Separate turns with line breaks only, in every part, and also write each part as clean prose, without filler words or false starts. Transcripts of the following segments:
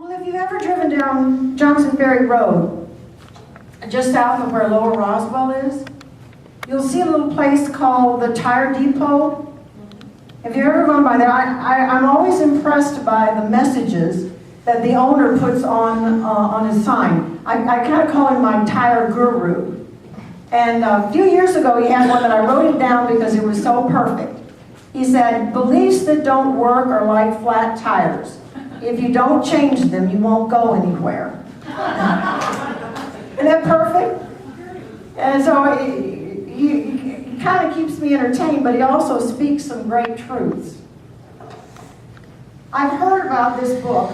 Well, if you've ever driven down Johnson Ferry Road, just south of where Lower Roswell is, you'll see a little place called the Tire Depot. If you've ever gone by there, I'm always impressed by the messages that the owner puts on his sign. I kind of call him my tire guru. And a few years ago, he had one that I wrote it down because it was so perfect. He said, "Beliefs that don't work are like flat tires. If you don't change them, you won't go anywhere." Isn't that perfect? And so he kind of keeps me entertained, but he also speaks some great truths. I've heard about this book.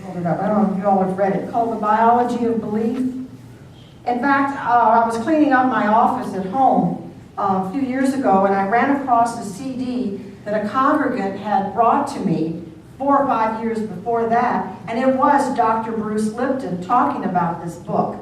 Hold it up. I don't know if you all have read it, called The Biology of Belief. In fact, I was cleaning up my office at home a few years ago, and I ran across a CD that a congregant had brought to me 4 or 5 years before that, and it was Dr. Bruce Lipton talking about this book.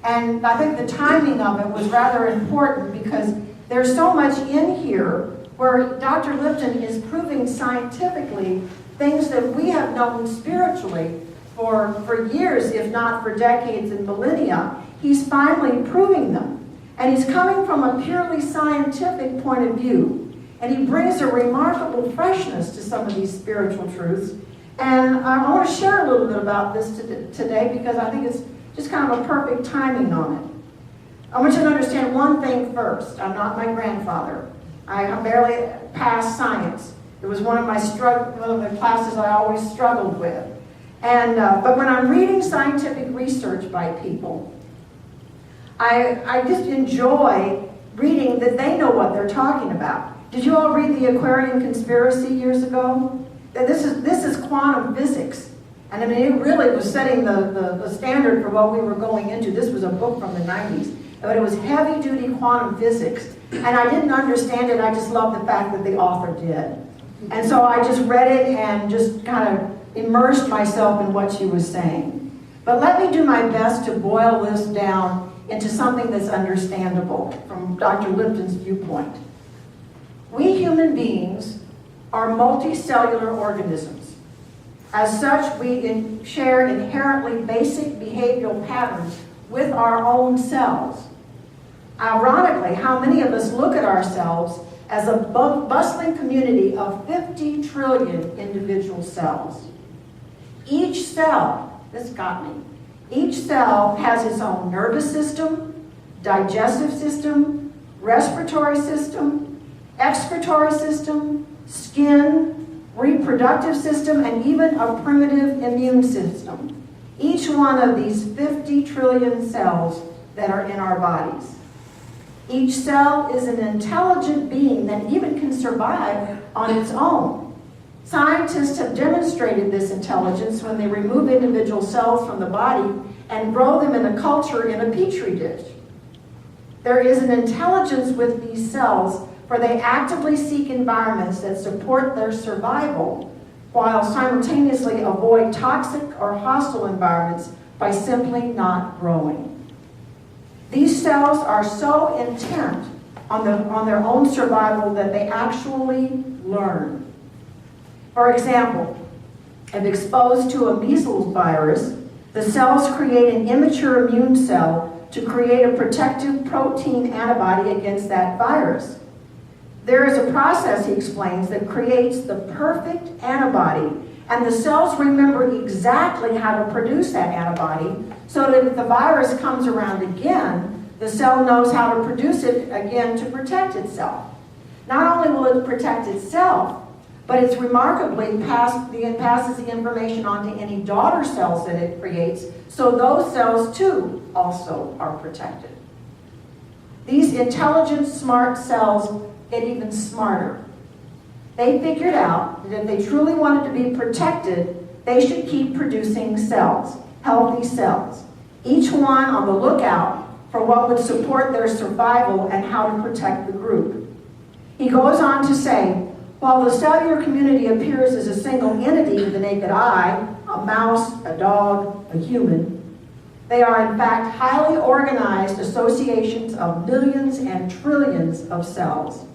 And I think the timing of it was rather important because there's so much in here where Dr. Lipton is proving scientifically things that we have known spiritually for years, if not for decades and millennia. He's finally proving them. And he's coming from a purely scientific point of view. And he brings a remarkable freshness to some of these spiritual truths. And I want to share a little bit about this today because I think it's just kind of a perfect timing on it. I want you to understand one thing first. I'm not my grandfather. I barely passed science. It was one of the classes I always struggled with. And but when I'm reading scientific research by people, I just enjoy reading that they know what they're talking about. Did you all read the Aquarian Conspiracy years ago? This is quantum physics. And I mean, it really was setting the standard for what we were going into. This was a book from the 90s. But it was heavy-duty quantum physics. And I didn't understand it. I just loved the fact that the author did. And so I just read it and just kind of immersed myself in what she was saying. But let me do my best to boil this down into something that's understandable from Dr. Lipton's viewpoint. We human beings are multicellular organisms. As such, we share inherently basic behavioral patterns with our own cells. Ironically, how many of us look at ourselves as a bustling community of 50 trillion individual cells? Each cell, this got me, each cell has its own nervous system, digestive system, respiratory system, excretory system, skin, reproductive system, and even a primitive immune system. Each one of these 50 trillion cells that are in our bodies. Each cell is an intelligent being that even can survive on its own. Scientists have demonstrated this intelligence when they remove individual cells from the body and grow them in a culture in a petri dish. There is an intelligence with these cells, for they actively seek environments that support their survival while simultaneously avoid toxic or hostile environments by simply not growing. These cells are so intent on their own survival that they actually learn. For example, if exposed to a measles virus, the cells create an immature immune cell to create a protective protein antibody against that virus. There is a process, he explains, that creates the perfect antibody, and the cells remember exactly how to produce that antibody so that if the virus comes around again, the cell knows how to produce it again to protect itself. Not only will it protect itself, but it's remarkably passes the information on to any daughter cells that it creates, so those cells too also are protected. These intelligent, smart cells get even smarter. They figured out that if they truly wanted to be protected, they should keep producing cells, healthy cells, each one on the lookout for what would support their survival and how to protect the group. He goes on to say, while the cellular community appears as a single entity to the naked eye, a mouse, a dog, a human, they are in fact highly organized associations of millions and trillions of cells,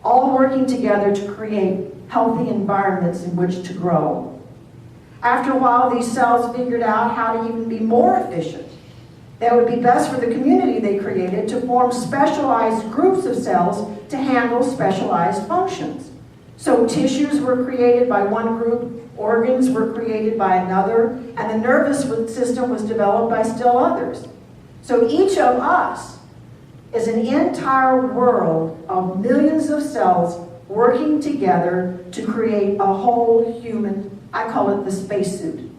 all working together to create healthy environments in which to grow. After a while, these cells figured out how to even be more efficient. That would be best for the community they created to form specialized groups of cells to handle specialized functions. So tissues were created by one group, organs were created by another, and the nervous system was developed by still others. So each of us is an entire world of millions of cells working together to create a whole human, I call it the spacesuit.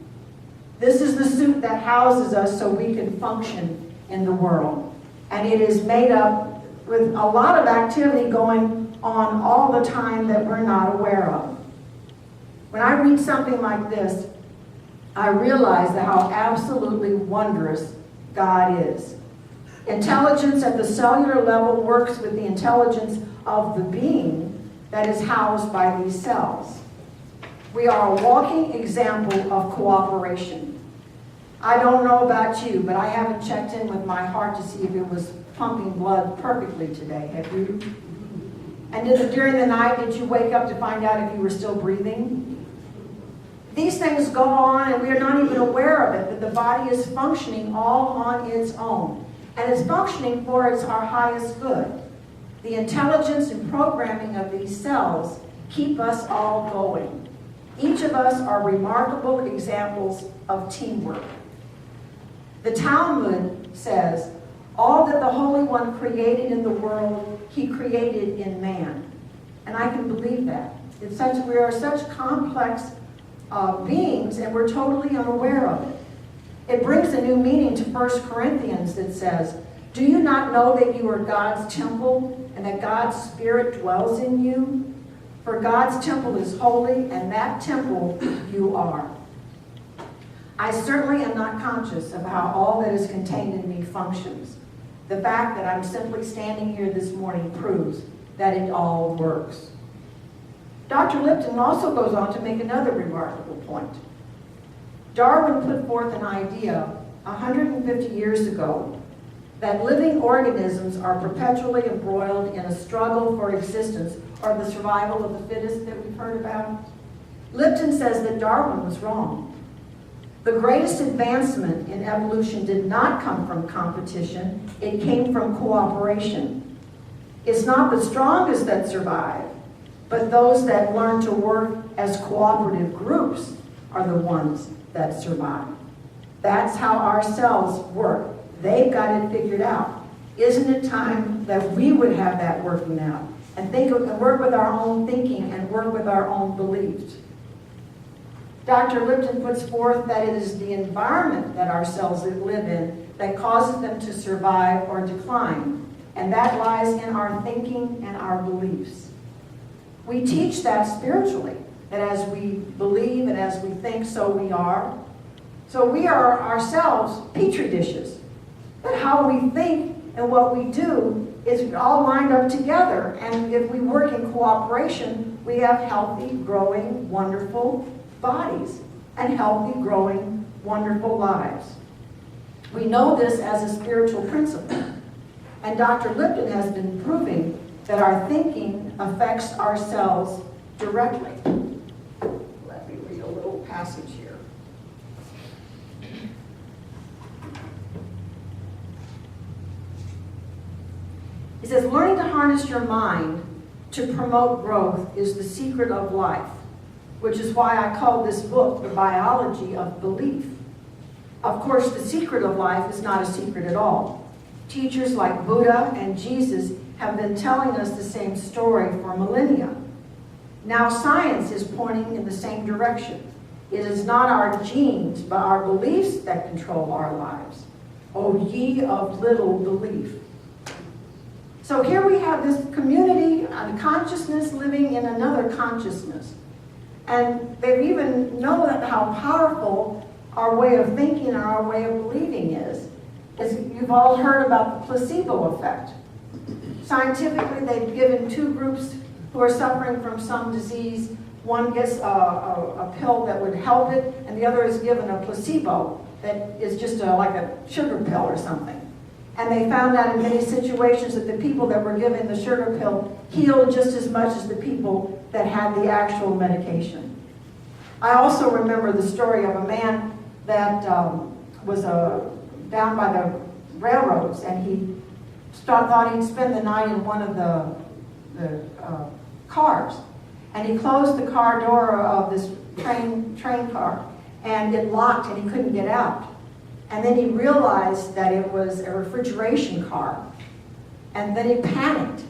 This is the suit that houses us so we can function in the world. And it is made up with a lot of activity going on all the time that we're not aware of. When I read something like this, I realize how absolutely wondrous God is. Intelligence at the cellular level works with the intelligence of the being that is housed by these cells. We are a walking example of cooperation. I don't know about you, but I haven't checked in with my heart to see if it was pumping blood perfectly today. Have you? And during the night, did you wake up to find out if you were still breathing? These things go on and we are not even aware of it, but the body is functioning all on its own. And it's functioning for our highest good. The intelligence and programming of these cells keep us all going. Each of us are remarkable examples of teamwork. The Talmud says, all that the Holy One created in the world, he created in man. And I can believe that. We are such complex beings, and we're totally unaware of it. It brings a new meaning to 1 Corinthians that says, do you not know that you are God's temple, and that God's Spirit dwells in you? For God's temple is holy, and that temple you are. I certainly am not conscious of how all that is contained in me functions. The fact that I'm simply standing here this morning proves that it all works. Dr. Lipton also goes on to make another remarkable point. Darwin put forth an idea 150 years ago that living organisms are perpetually embroiled in a struggle for existence, or the survival of the fittest that we've heard about. Lipton says that Darwin was wrong. The greatest advancement in evolution did not come from competition, it came from cooperation. It's not the strongest that survive, but those that learn to work as cooperative groups are the ones that survive. That's how our cells work. They've got it figured out. Isn't it time that we would have that working out and work with our own thinking and work with our own beliefs? Dr. Lipton puts forth that it is the environment that our cells live in that causes them to survive or decline, and that lies in our thinking and our beliefs. We teach that spiritually, that as we believe and as we think, so we are. So we are ourselves petri dishes. But how we think and what we do is all lined up together, and if we work in cooperation, we have healthy, growing, wonderful bodies and healthy, growing, wonderful lives. We know this as a spiritual principle, and Dr. Lipton has been proving that our thinking affects ourselves directly. Let me read a little passage here. He says, learning to harness your mind to promote growth is the secret of life, which is why I call this book The Biology of Belief. Of course, the secret of life is not a secret at all. Teachers like Buddha and Jesus have been telling us the same story for millennia. Now science is pointing in the same direction. It is not our genes, but our beliefs that control our lives. O ye of little belief. So here we have this community and consciousness living in another consciousness. And they even know that how powerful our way of thinking and our way of believing is. You've all heard about the placebo effect. Scientifically, they've given two groups who are suffering from some disease. One gets a pill that would help it, and the other is given a placebo that is just like a sugar pill or something. And they found out in many situations that the people that were given the sugar pill healed just as much as the people that had the actual medication. I also remember the story of a man that was down by the railroads, and he thought he'd spend the night in one of the cars. And he closed the car door of this train car, and it locked and he couldn't get out. And then he realized that it was a refrigeration car. And then he panicked.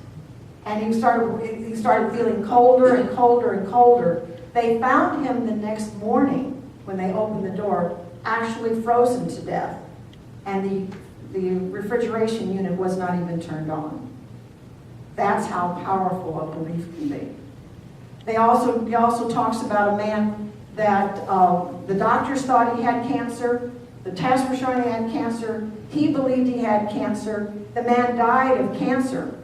And he started feeling colder and colder and colder. They found him the next morning when they opened the door, actually frozen to death. And the refrigeration unit was not even turned on. That's how powerful a belief can be. He also talks about a man that the doctors thought he had cancer. The tests were showing he had cancer. He believed he had cancer. The man died of cancer.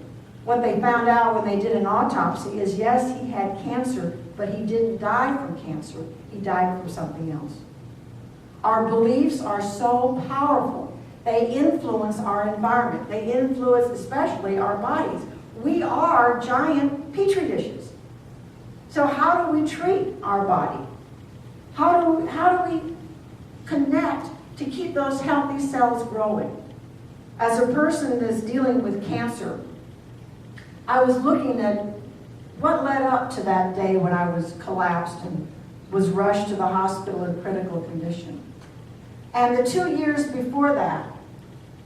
What they found out when they did an autopsy is, yes, he had cancer, but he didn't die from cancer. He died from something else. Our beliefs are so powerful. They influence our environment. They influence especially our bodies. We are giant petri dishes. So how do we treat our body? How do we connect to keep those healthy cells growing? As a person that's dealing with cancer, I was looking at what led up to that day when I was collapsed and was rushed to the hospital in critical condition. And the 2 years before that,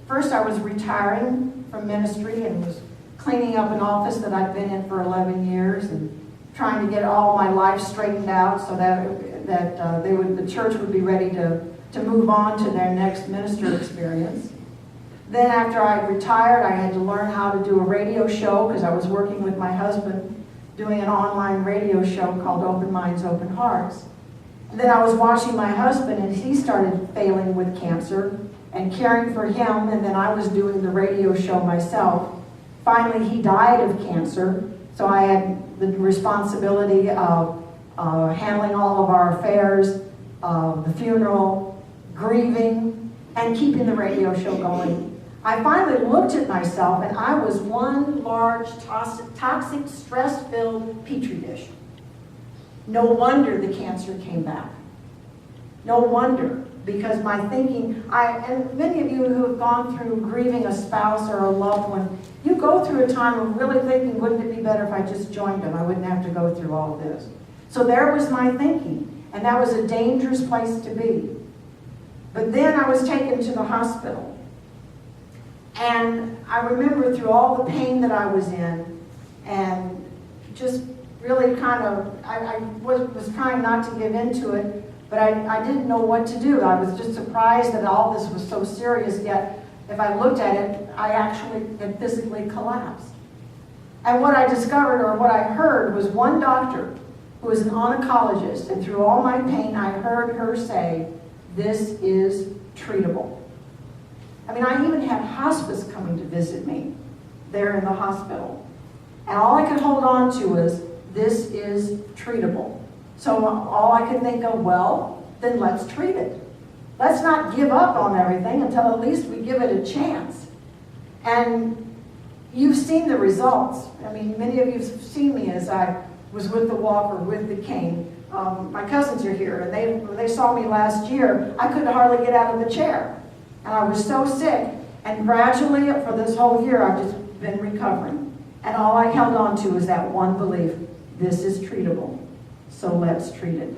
first I was retiring from ministry and was cleaning up an office that I'd been in for 11 years and trying to get all my life straightened out so that the church would be ready to move on to their next minister experience. Then after I retired, I had to learn how to do a radio show because I was working with my husband doing an online radio show called Open Minds, Open Hearts. And then I was watching my husband, and he started failing with cancer and caring for him, and then I was doing the radio show myself. Finally, he died of cancer, so I had the responsibility of handling all of our affairs, the funeral, grieving, and keeping the radio show going. I finally looked at myself, and I was one large, toxic, stress-filled petri dish. No wonder the cancer came back. No wonder, because my thinking, and many of you who have gone through grieving a spouse or a loved one, you go through a time of really thinking, wouldn't it be better if I just joined them? I wouldn't have to go through all of this. So there was my thinking, and that was a dangerous place to be. But then I was taken to the hospital. And I remember through all the pain that I was in, and just really kind of, I was trying not to give into it, but I didn't know what to do. I was just surprised that all this was so serious, yet if I looked at it, I actually had physically collapsed. And what I discovered, or what I heard, was one doctor who was an oncologist, and through all my pain, I heard her say, "This is treatable." I mean, I even had hospice coming to visit me there in the hospital. And all I could hold on to was, this is treatable. So all I could think of, well, then let's treat it. Let's not give up on everything until at least we give it a chance. And you've seen the results. I mean, many of you have seen me as I was with the walker, with the cane. My cousins are here, and when they saw me last year, I couldn't hardly get out of the chair. And I was so sick, and gradually for this whole year I've just been recovering. And all I held on to was that one belief, this is treatable, so let's treat it.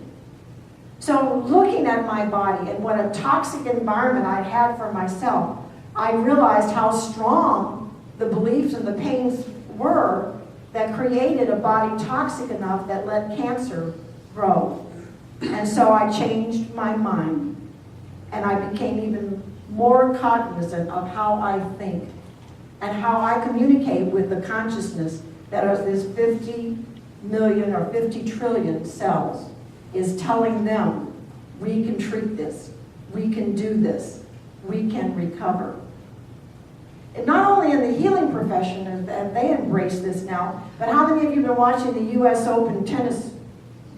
So looking at my body and what a toxic environment I had for myself, I realized how strong the beliefs and the pains were that created a body toxic enough that let cancer grow. And so I changed my mind, and I became even more cognizant of how I think and how I communicate with the consciousness that is this 50 million or 50 trillion cells is telling them, we can treat this, we can do this, we can recover. And not only in the healing profession that they embrace this now, but how many of you have been watching the U.S. Open tennis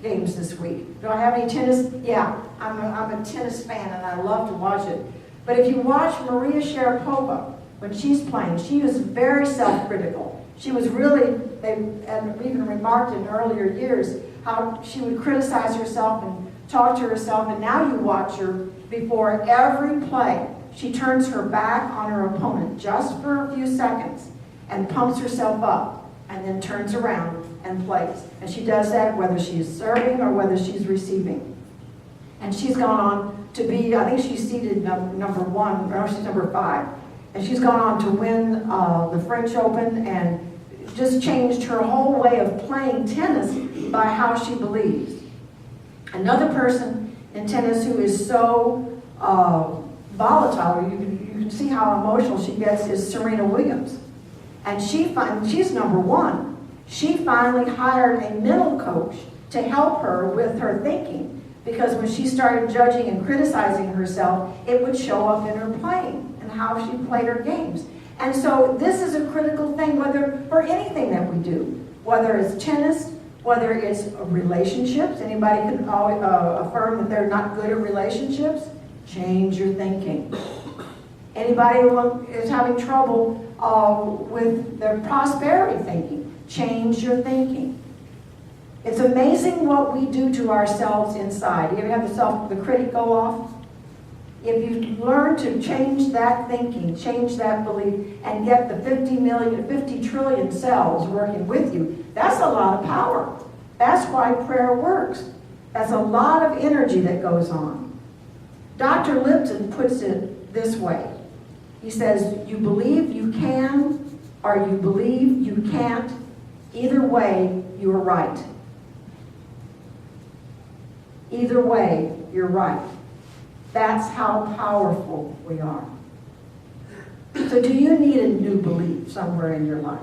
games this week? Do I have any tennis? Yeah, I'm a tennis fan, and I love to watch it. But if you watch Maria Sharapova, when she's playing, she is very self-critical. She was really, they had even remarked in earlier years, how she would criticize herself and talk to herself, and now you watch her before every play. She turns her back on her opponent just for a few seconds and pumps herself up and then turns around and plays. And she does that whether she's serving or whether she's receiving. And she's gone on to be, I think she's seeded number 1, or she's number 5. And she's gone on to win the French Open and just changed her whole way of playing tennis by how she believes. Another person in tennis who is so volatile, you can see how emotional she gets, is Serena Williams. And she's number 1. She finally hired a mental coach to help her with her thinking, because when she started judging and criticizing herself, it would show up in her playing and how she played her games. And so this is a critical thing, whether for anything that we do, whether it's tennis, whether it's relationships. Anybody can affirm that they're not good at relationships? Change your thinking. Anybody who is having trouble with their prosperity thinking? Change your thinking. It's amazing what we do to ourselves inside. You ever have the critic go off? If you learn to change that thinking, change that belief, and get the 50 trillion cells working with you, that's a lot of power. That's why prayer works. That's a lot of energy that goes on. Dr. Lipton puts it this way. He says, you believe you can, or you believe you can't. Either way, you are right. Either way, you're right. That's how powerful we are. So do you need a new belief somewhere in your life?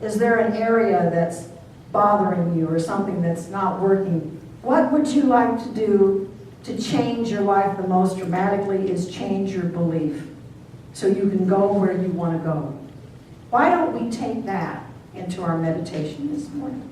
Is there an area that's bothering you or something that's not working? What would you like to do to change your life the most dramatically is change your belief so you can go where you want to go. Why don't we take that into our meditation this morning?